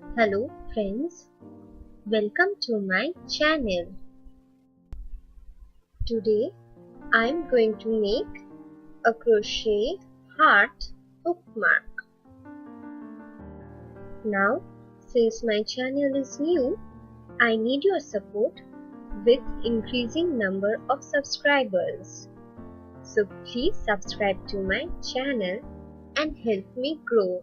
Hello friends, welcome to my channel. Today I am going to make a crochet heart bookmark. Now, since my channel is new, I need your support with increasing number of subscribers. So please subscribe to my channel and help me grow.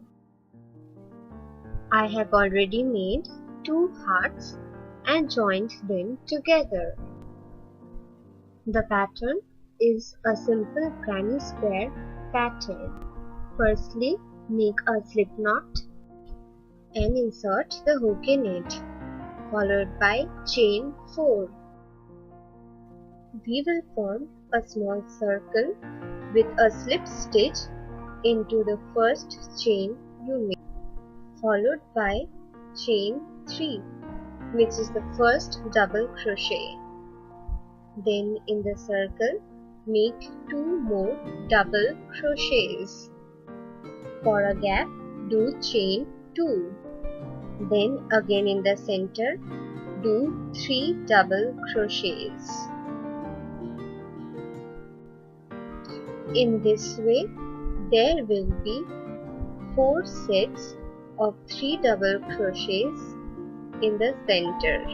I have already made 2 hearts and joined them together. The pattern is a simple granny square pattern. Firstly, make a slip knot and insert the hook in it, followed by chain 4. We will form a small circle with a slip stitch into the first chain you make, followed by chain 3, which is the first double crochet. Then in the circle, make 2 more double crochets. For a gap, do chain 2. Then again in the center, do 3 double crochets. In this way, there will be 4 sets of 3 double crochets in the center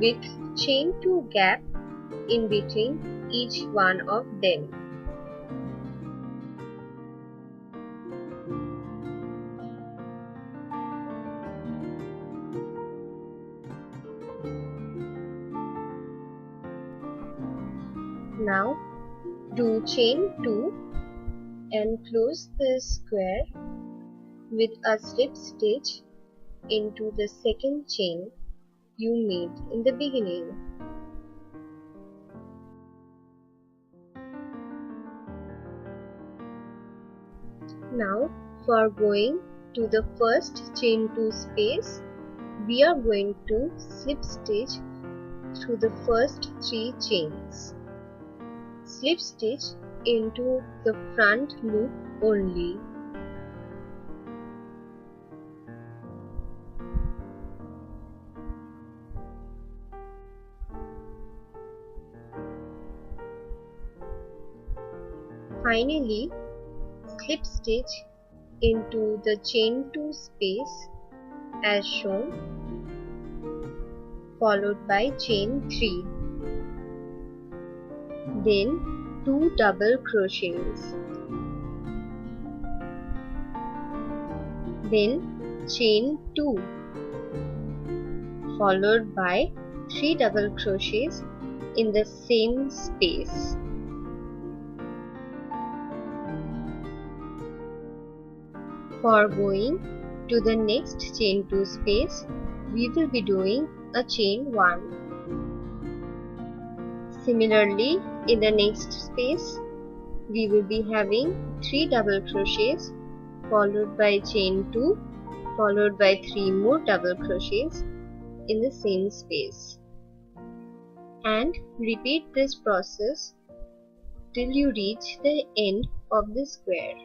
with chain 2 gap in between each one of them. Now do chain 2 and close the square with a slip stitch into the second chain you made in the beginning. Now for going to the first chain 2 space, we are going to slip stitch through the first 3 chains. Slip stitch into the front loop only. Finally, slip stitch into the chain 2 space as shown, followed by chain 3. Then 2 double crochets. Then chain 2, followed by 3 double crochets in the same space. For going to the next chain 2 space, we will be doing a chain 1. Similarly, in the next space, we will be having 3 double crochets followed by chain 2, followed by 3 more double crochets in the same space. And repeat this process till you reach the end of the square.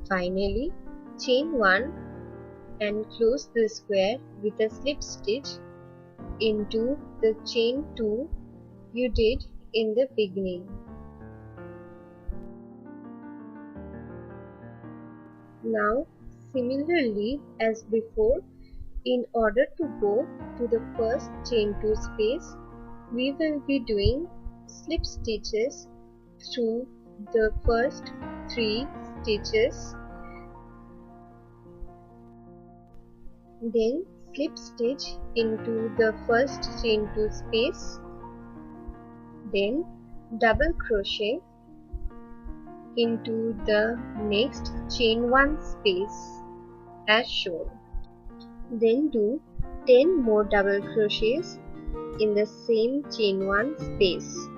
Finally, chain 1 and close the square with a slip stitch into the chain 2 you did in the beginning. Now, similarly as before, in order to go to the first chain 2 space, we will be doing slip stitches through the first 3 stitches, then slip stitch into the first chain 2 space, then double crochet into the next chain 1 space as shown. Then do 10 more double crochets in the same chain 1 space.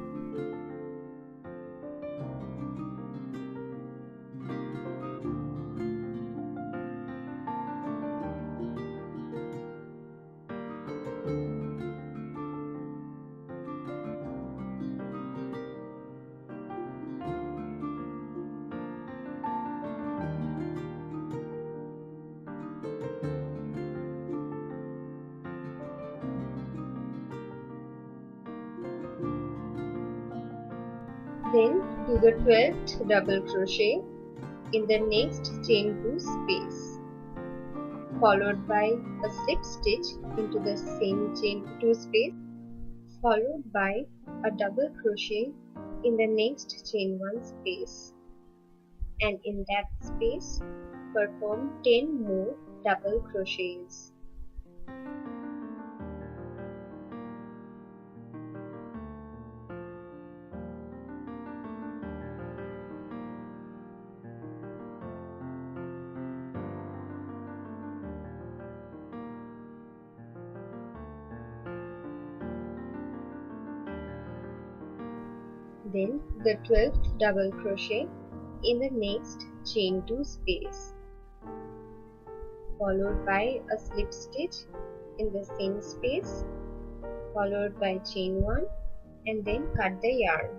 Then do the 12th double crochet in the next chain 2 space, followed by a slip stitch into the same chain 2 space, followed by a double crochet in the next chain 1 space, and in that space perform 10 more double crochets. Then the 12th double crochet in the next chain 2 space, followed by a slip stitch in the same space, followed by chain 1, and then cut the yarn.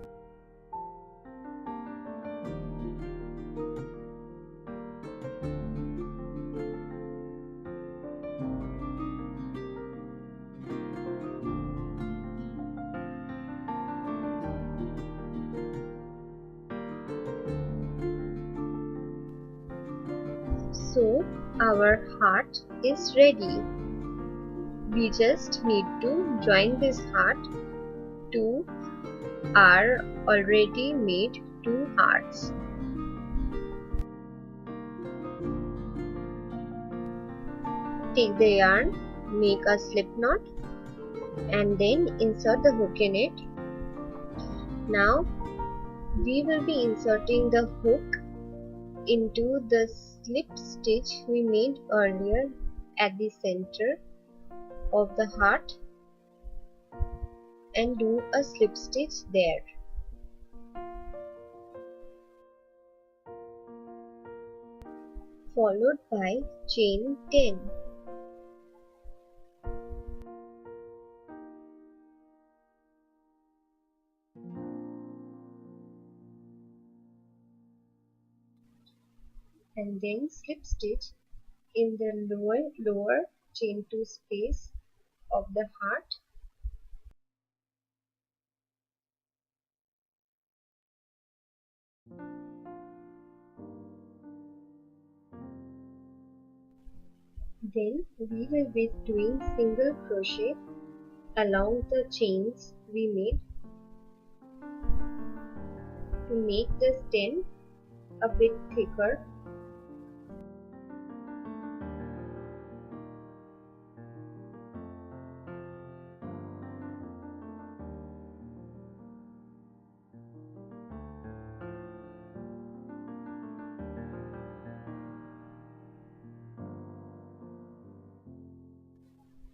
So our heart is ready. We just need to join this heart to our already made 2 hearts. Take the yarn, make a slip knot, and then insert the hook in it. Now we will be inserting the hook into the slip stitch we made earlier at the center of the heart and do a slip stitch there. Followed by chain 10. And then slip stitch in the lower chain 2 space of the heart. Then we will be doing single crochet along the chains we made to make the stem a bit thicker.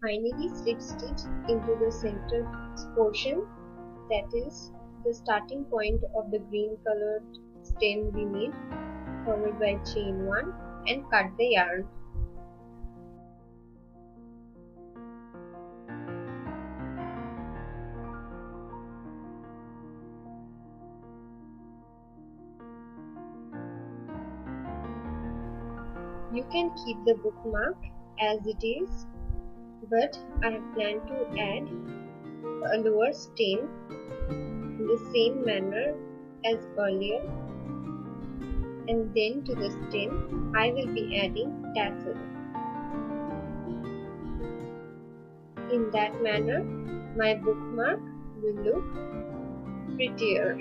Finally slip stitch into the center portion, that is the starting point of the green colored stem we made, followed by chain 1 and cut the yarn. You can keep the bookmark as it is, but I have planned to add a lower stem in the same manner as earlier, and then to the stem I will be adding tassel. In that manner my bookmark will look prettier.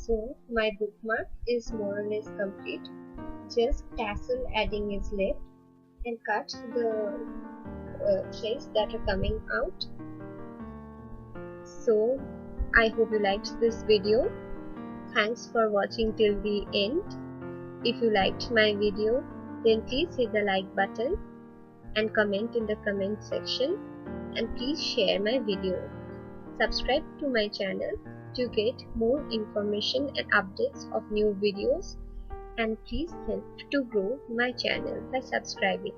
So my bookmark is more or less complete. Just tassel adding is left and cut the threads that are coming out. So I hope you liked this video. Thanks for watching till the end. If you liked my video, then please hit the like button and comment in the comment section, and please share my video. Subscribe to my channel to get more information and updates of new videos, and please help to grow my channel by subscribing.